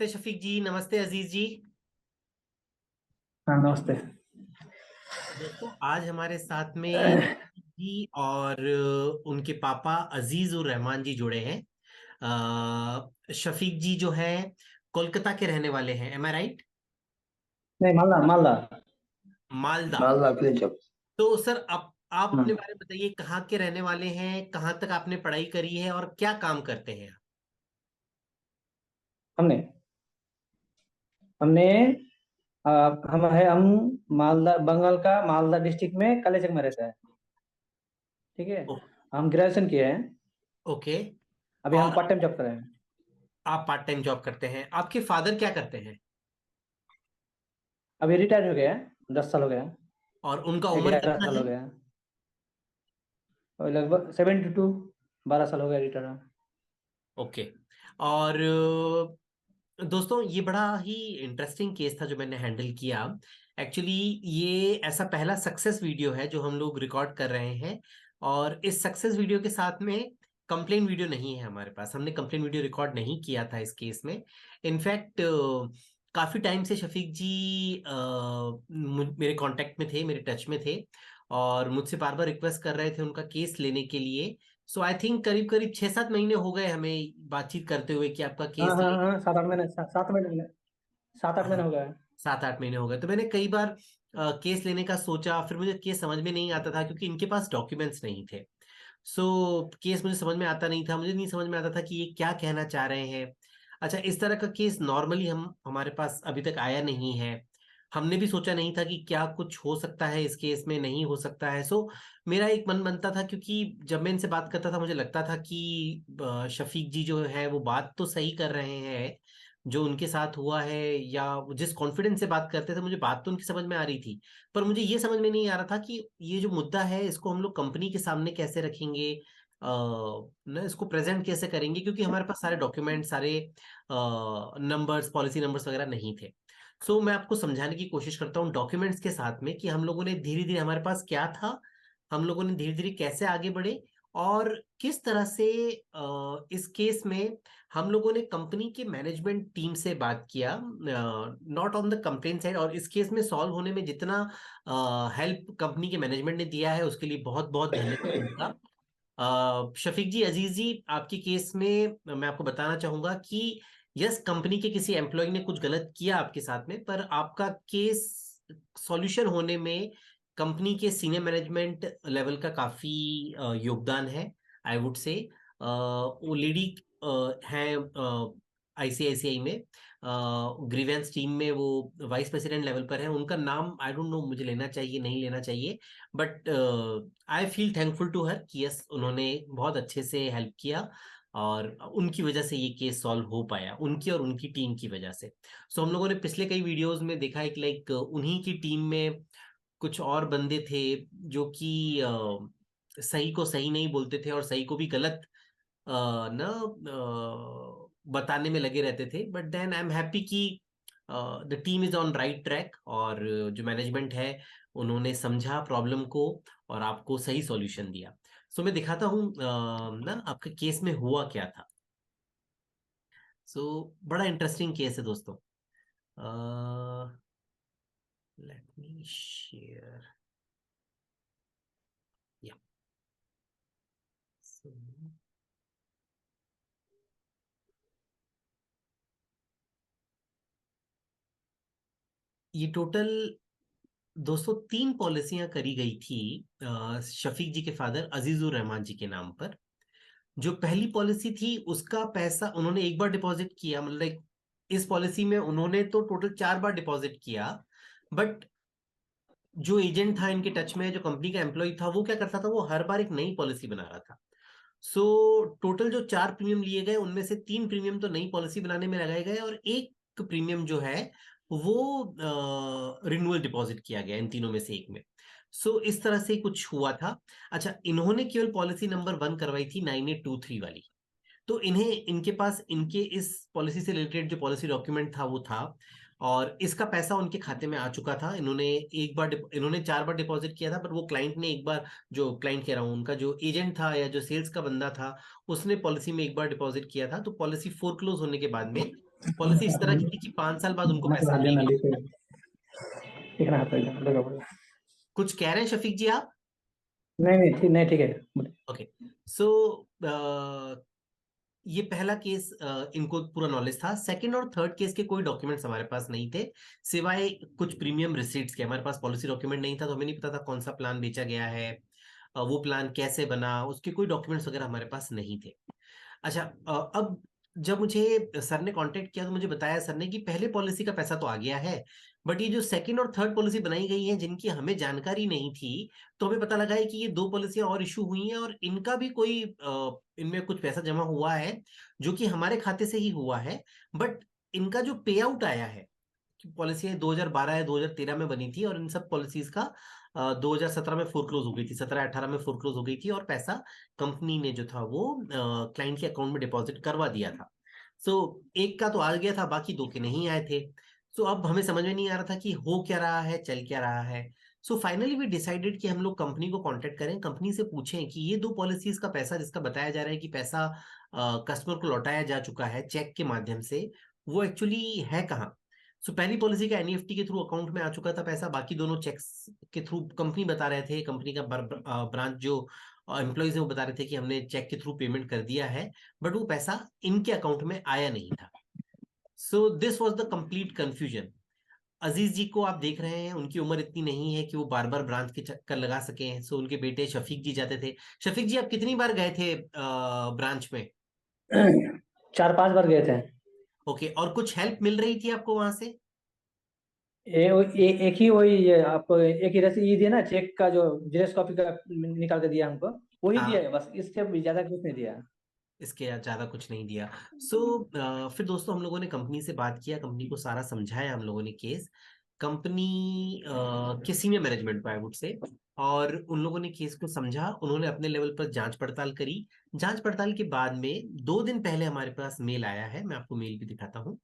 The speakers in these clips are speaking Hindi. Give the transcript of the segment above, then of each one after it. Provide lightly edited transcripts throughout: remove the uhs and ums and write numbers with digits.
शफीक जी, नमस्ते अजीज जी। हाँ, नमस्ते। दोस्तों, आज हमारे साथ में जी और उनके पापा अजीज उर रहमान जी जुड़े हैं। शफीक जी जो है कोलकाता के रहने वाले हैं, एम आई राइट? नहीं, मालदा मालदा। मालदा। मालदा फिर। तो सर, आप अपने हम्म। बारे में बताइए, कहाँ के रहने वाले हैं, कहाँ तक आपने पढ़ाई करी है और क्या काम करते हैं आप? हमने हमने आ, हम मालदा, बंगाल का मालदा डिस्ट्रिक्ट में कालीचक में रहता है। ठीक है। ओ, हम ग्रेजुएशन किए हैं। ओके। अभी हम और पार्ट टाइम जॉब कर रहे हैं। आप पार्ट टाइम जॉब करते हैं, आपके फादर क्या करते हैं? अभी रिटायर हो गया है, 10 साल हो गया है। और उनका उम्र 11 साल कितना हो है? गया है। और लगभग 72, 12 साल हो गया रिटायर। ओके। और दोस्तों, ये बड़ा ही इंटरेस्टिंग केस था जो मैंने हैंडल किया। एक्चुअली ये ऐसा पहला सक्सेस वीडियो है जो हम लोग रिकॉर्ड कर रहे हैं। और इस सक्सेस वीडियो के साथ में कंप्लेन वीडियो नहीं है हमारे पास। हमने कंप्लेन वीडियो रिकॉर्ड नहीं किया था इस केस में। इनफैक्ट काफी टाइम से शफीक जी मेरे कांटेक्ट में थे, मेरे टच में थे, और मुझसे बार बार रिक्वेस्ट कर रहे थे उनका केस लेने के लिए। सो आई थिंक करीब करीब 6-7 महीने हो गए हमें बातचीत करते हुए कि आपका हाँ, केस हाँ, ले। हाँ, 7-8 महीने, 7 महीने, 7-8 महीने हो गया है। 7-8 महीने हो गए, तो मैंने कई बार केस लेने का सोचा, फिर मुझे केस समझ में नहीं आता था क्योंकि इनके पास डॉक्यूमेंट्स नहीं थे। सो केस मुझे समझ में आता नहीं था, मुझे नहीं समझ में आता था कि ये क्या कहना चाह रहे हैं। अच्छा, इस तरह का केस नॉर्मली हमारे पास अभी तक आया नहीं है। हमने भी सोचा नहीं था कि क्या कुछ हो सकता है इस केस में, नहीं हो सकता है। सो मेरा एक मन बनता था, क्योंकि जब मैं इनसे बात करता था मुझे लगता था कि शफीक जी जो है वो बात तो सही कर रहे हैं, जो उनके साथ हुआ है, या जिस कॉन्फिडेंस से बात करते थे मुझे बात तो उनकी समझ में आ रही थी। पर मुझे ये समझ में नहीं आ रहा था कि ये जो मुद्दा है इसको हम लोग कंपनी के सामने कैसे रखेंगे, ना इसको प्रेजेंट कैसे करेंगे, क्योंकि हमारे पास सारे डॉक्यूमेंट, सारे नंबर्स, पॉलिसी नंबर्स वगैरह नहीं थे। सो मैं आपको समझाने की कोशिश करता हूँ डॉक्यूमेंट्स के साथ में कि हम लोगों ने धीरे धीरे, हमारे पास क्या था, हम लोगों ने धीरे धीरे कैसे आगे बढ़े, और किस तरह से इस केस में हम लोगों ने कंपनी के मैनेजमेंट टीम से बात किया, not on the complaint side. और इस केस में सॉल्व होने में जितना हेल्प कंपनी के मैनेजमेंट ने दिया है उसके लिए बहुत बहुत धन्यवाद उनका। शफीक जी, अजीज जी, आपके केस में मैं आपको बताना चाहूंगा कि यस, कंपनी के किसी एम्प्लॉय ने कुछ गलत किया आपके साथ में, पर आपका केस सॉल्यूशन होने में कंपनी के सीनियर मैनेजमेंट लेवल का काफी योगदान है। आई वुड से वो लेडी हैं आईसीआईसीआई में, ग्रीवेंस टीम में, वो वाइस प्रेसिडेंट लेवल पर है। उनका नाम आई डोंट नो, मुझे लेना चाहिए नहीं लेना चाहिए, but I feel thankful to her कि यस, उन्होंने बहुत अच्छे से हेल्प किया, और उनकी वजह से ये केस सॉल्व हो पाया, उनकी और उनकी टीम की वजह से। सो हम लोगों ने पिछले कई वीडियोस में देखा है कि लाइक उन्हीं की टीम में कुछ और बंदे थे जो कि सही को सही नहीं बोलते थे और सही को भी गलत ना बताने में लगे रहते थे। But then I am happy कि the team is on right track, और जो मैनेजमेंट है उन्होंने समझा प्रॉब्लम को और आपको सही सॉल्यूशन दिया। सो मैं दिखाता हूँ ना आपके केस में हुआ क्या था। सो बड़ा इंटरेस्टिंग केस है दोस्तों। Let me share. या ये टोटल दोस्तों 3 पॉलिसियां करी गई थी शफीक जी के फादर अजीजुर रहमान जी के नाम पर। जो पहली पॉलिसी थी उसका पैसा उन्होंने एक बार डिपॉजिट किया, मतलब like, इस पॉलिसी में उन्होंने तो टोटल 4 बार डिपॉजिट किया। बट जो एजेंट था इनके टच में, जो कंपनी का एम्प्लॉय था, वो क्या करता था, वो हर बार एक नई पॉलिसी बना रहा था। सो टोटल जो 4 प्रीमियम लिए गए उनमें से 3 प्रीमियम तो नई पॉलिसी बनाने में लगाए गए, और एक प्रीमियम जो है वो रिन्यूअल डिपॉजिट किया गया इन तीनों में से एक में। सो इस तरह से कुछ हुआ था। अच्छा, इन्होंने केवल पॉलिसी नंबर 1 करवाई थी 9823 वाली। तो इन्हें, इनके पास इनके इस पॉलिसी से रिलेटेड जो पॉलिसी डॉक्यूमेंट था वो था, और इसका पैसा उनके खाते में आ चुका था। इन्होंने 4 बार डिपॉजिट किया था, पर वो क्लाइंट ने एक बार, जो क्लाइंट कह रहा हूँ, उनका जो एजेंट था या जो सेल्स का बंदा था, उसने पॉलिसी में एक बार डिपॉजिट किया था। तो पॉलिसी फोरक्लोज होने के बाद में पॉलिसी इस तरह की थी कि 5 साल बाद उनको पैसा लेना मिलेगा। लिखे लिखना है पहले। कुछ कह रहे हैं शफीक जी आप? नहीं नहीं ठीक, नहीं ठीक है। ओके। सो ये पहला केस इनको पूरा नॉलेज था। सेकंड और थर्ड केस के कोई डॉक्यूमेंट्स हमारे पास नहीं थे, सिवाय कुछ प्रीमियम रिसीट्स के। हमारे पास पॉलिसी डॉक्यूमेंट नहीं था, तो हमें नहीं पता था कौन सा प्लान बेचा गया है, वो प्लान कैसे बना, उसके कोई डॉक्यूमेंट्स वगैरह हमारे पास नहीं थे। अच्छा, अब जब मुझे सर ने कांटेक्ट किया तो मुझे बताया सर ने कि पहले पॉलिसी का पैसा तो आ गया है, बट ये जो सेकंड और थर्ड पॉलिसी बनाई गई है जिनकी हमें जानकारी नहीं थी, तो हमें पता लगा है कि ये दो पॉलिसियां और इशू हुई हैं और इनका भी कोई इनमें कुछ पैसा जमा हुआ है जो कि हमारे खाते से ही हुआ है। बट इनका जो पे आउट आया है, पॉलिसी 2012 या 2013 में बनी थी और इन सब पॉलिसीज का 2017 में फोरक्लोज हो गई थी, 17-18 में फोरक्लोज हो गई थी और पैसा कंपनी ने जो था वो क्लाइंट के अकाउंट में डिपॉजिट करवा दिया था। सो एक का तो आ गया था, बाकी दो के नहीं आए थे। सो अब हमें समझ में नहीं आ रहा था कि हो क्या रहा है, चल क्या रहा है। सो फाइनली वी डिसाइडेड कि हम लोग कंपनी को कांटेक्ट करें, कंपनी से पूछें कि ये दो पॉलिसीज का पैसा जिसका बताया जा रहा है कि पैसा कस्टमर को लौटाया जा चुका है चेक के माध्यम से, वो एक्चुअली है कहाँ। सो पहली पॉलिसी का एनईएफटी के थ्रू अकाउंट में आ चुका था पैसा, बाकी दोनों चेक्स के थ्रू कंपनी बता रहे थे, कंपनी का ब्रांच जो एम्प्लॉयज है वो बता रहे थे कि हमने चेक के थ्रू पेमेंट कर दिया है, बट वो पैसा इनके अकाउंट में आया नहीं था। So this was the complete confusion. Aziz ji को आप देख रहे हैं, उनकी उम्र इतनी नहीं है कि वो बार बार ब्रांच के चक्कर लगा सके, सो उनके बेटे शफीक जी जाते थे। शफीक जी, आप कितनी बार गए थे ब्रांच में? 4-5 बार गए थे। ओके, और कुछ हेल्प मिल रही थी आपको वहां से? एक ही वही ये आपको एक ही रसीद दिया ना, चेक का जो जेरॉक्स कॉपी का निकाल के दिया हमको, वही दिया हाँ, है बस, इससे भी ज्यादा कुछ नहीं दिया। इसके ज्यादा कुछ नहीं दिया। सो फिर दोस्तों हम लोगों ने कंपनी से बात किया, कंपनी को सारा समझाया हम लोगों ने केस, कंपनी के सीनियर मैनेजमेंट को आई वुड से, और उन लोगों ने केस को समझा, उन्होंने अपने लेवल पर जांच पड़ताल करी। जांच पड़ताल के बाद में 2 दिन पहले हमारे पास मेल आया है, मैं आपको मेल भी दिखाता हूँ।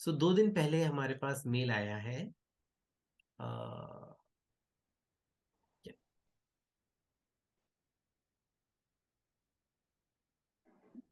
सो 2 दिन पहले हमारे पास मेल आया है, अ,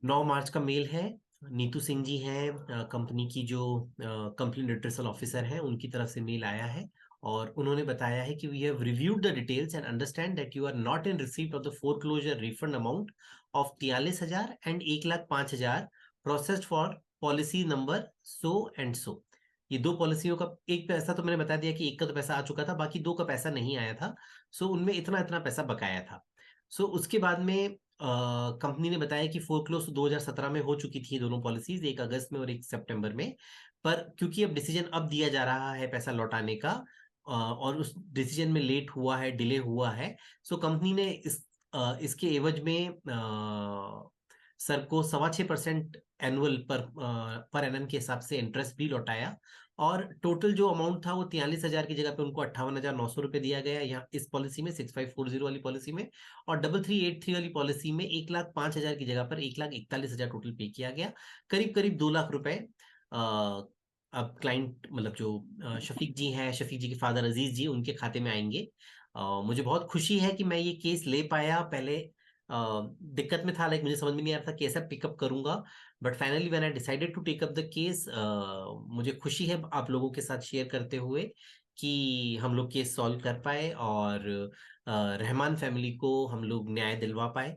9 मार्च का मेल है। नीतू सिंह जी हैं कंपनी की जो कंप्लेंट रिट्रेसल ऑफिसर हैं, उनकी तरफ से मेल आया है और उन्होंने बताया है कि we have reviewed the details and understand that you are not in receipt of the foreclosure refund amount of 43,000 and 1,05,000 processed for policy number so and so. ये दो पॉलिसियों का एक पैसा तो मैंने बता दिया कि एक का तो पैसा आ चुका था, बाकी दो का पैसा नहीं आया था। सो उनमें इतना इतना पैसा बकाया था। सो उसके बाद में कंपनी ने बताया कि फोरक्लोज 2017 में हो चुकी थी दोनों पॉलिसीज, एक अगस्त में और एक सितंबर में। पर क्योंकि अब डिसीजन अब दिया जा रहा है पैसा लौटाने का, और उस डिसीजन में लेट हुआ है, डिले हुआ है, सो कंपनी ने इसके एवज में सर को 6.25% एनुअल पर एनम के हिसाब से इंटरेस्ट भी लौटाया, और टोटल जो अमाउंट था वो 43,000 की जगह पे उनको 58,900 रुपये दिया गया यहाँ इस पॉलिसी में, 6540 वाली पॉलिसी में। और 3383 वाली पॉलिसी में 1,05,000 की जगह पर 1,41,000 टोटल पे किया गया। करीब करीब 2 लाख रुपए अब क्लाइंट मतलब जो शफीक जी हैं, शफीक जी के फादर अजीज जी, उनके खाते में आएंगे। मुझे बहुत खुशी है कि मैं ये केस ले पाया। पहले दिक्कत में था, लाइक मुझे समझ में नहीं आ रहा था कैसे पिकअप करूंगा, but finally when I decided to take up the case, मुझे खुशी है आप लोगों के साथ शेयर करते हुए कि हम लोग केस सॉल्व कर पाए और रहमान फैमिली को हम लोग न्याय दिलवा पाए।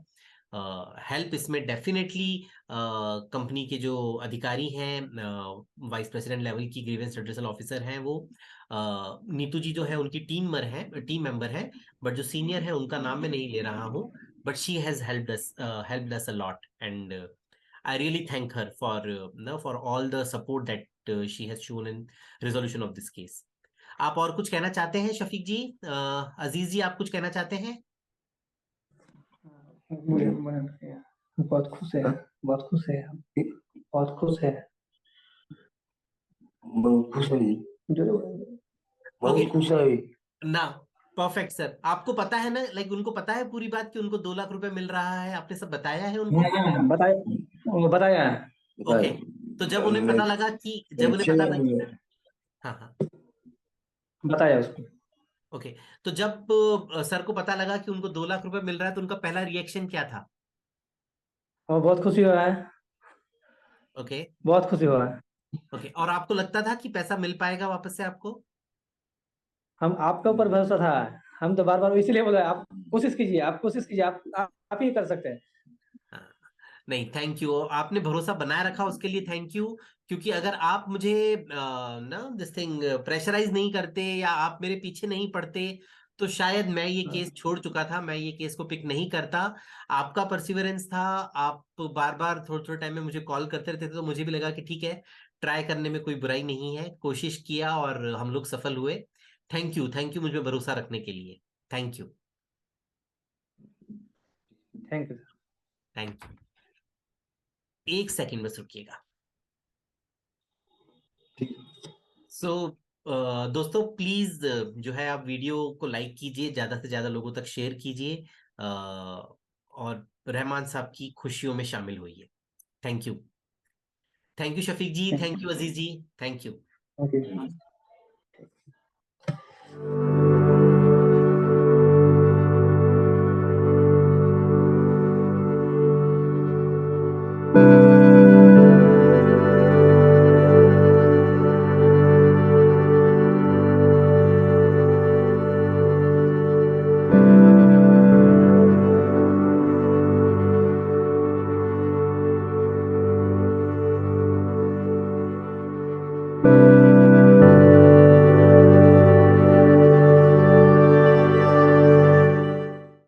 हेल्प इसमें डेफिनेटली कंपनी के जो अधिकारी हैं, वाइस प्रेसिडेंट लेवल की ग्रीवेंस रिड्रेसल ऑफिसर हैं वो, नीतू जी जो है उनकी टीम मेंबर हैं, बट जो सीनियर है उनका नाम मैं नहीं ले रहा हूँ, but she has helped us a lot and I really thank her for all the support that she has shown in resolution of this case. आप और कुछ कहना चाहते हैं शफीक जी? अजीज जी, आप कुछ कहना चाहते हैं? बहुत खुश है, बहुत खुश है, बहुत खुश है। बहुत खुश है, जो ओके बहुत खुश है। ना, परफेक्ट सर। आपको पता है ना, लाइक उनको पता है पूरी बात कि उनको 2 लाख रुपए मिल रहा है, आपने सब बताया है उनको? बताया, वो बताया है। ओके, तो जब उन्हें पता लगा कि जब उन्हें पता लगा, हाँ हाँ, बताया उसको। ओके, तो जब सर को पता लगा कि उनको 2 लाख रुपए मिल रहा है तो उनका पहला रिएक्शन क्या था? और बहुत खुशी हुआ है, ओके, बहुत खुशी हुआ है। ओके, और आपको लगता था कि पैसा मिल पाएगा वापस से आपको? हम आपके ऊपर भरोसा था। हम तो बार बार इसीलिए बोले आप कोशिश कीजिए, आप कोशिश कीजिए, आप ही कर सकते हैं। हाँ, नहीं, थैंक यू, आपने भरोसा बनाए रखा उसके लिए थैंक यू। क्योंकि अगर आप मुझे ना दिस थिंग प्रेशराइज नहीं करते या आप मेरे पीछे नहीं पड़ते, तो शायद मैं ये केस छोड़ चुका था, मैं ये केस को पिक नहीं करता। आपका परसिवरेंस था, आप बार बार थोड़े थोड़े टाइम में मुझे कॉल करते रहते थे, तो मुझे भी लगा कि ठीक है, ट्राई करने में कोई बुराई नहीं है, कोशिश किया और हम लोग सफल हुए। थैंक यू मुझ पे भरोसा रखने के लिए। Thank you. Thank you sir. Thank you. एक सेकंड बस रुकिएगा। सो दोस्तों प्लीज जो है आप वीडियो को लाइक कीजिए, ज्यादा से ज्यादा लोगों तक शेयर कीजिए, और रहमान साहब की खुशियों में शामिल होइए। Thank you. Thank you Shafiq ji, thank you Aziz ji. Thank you. Okay.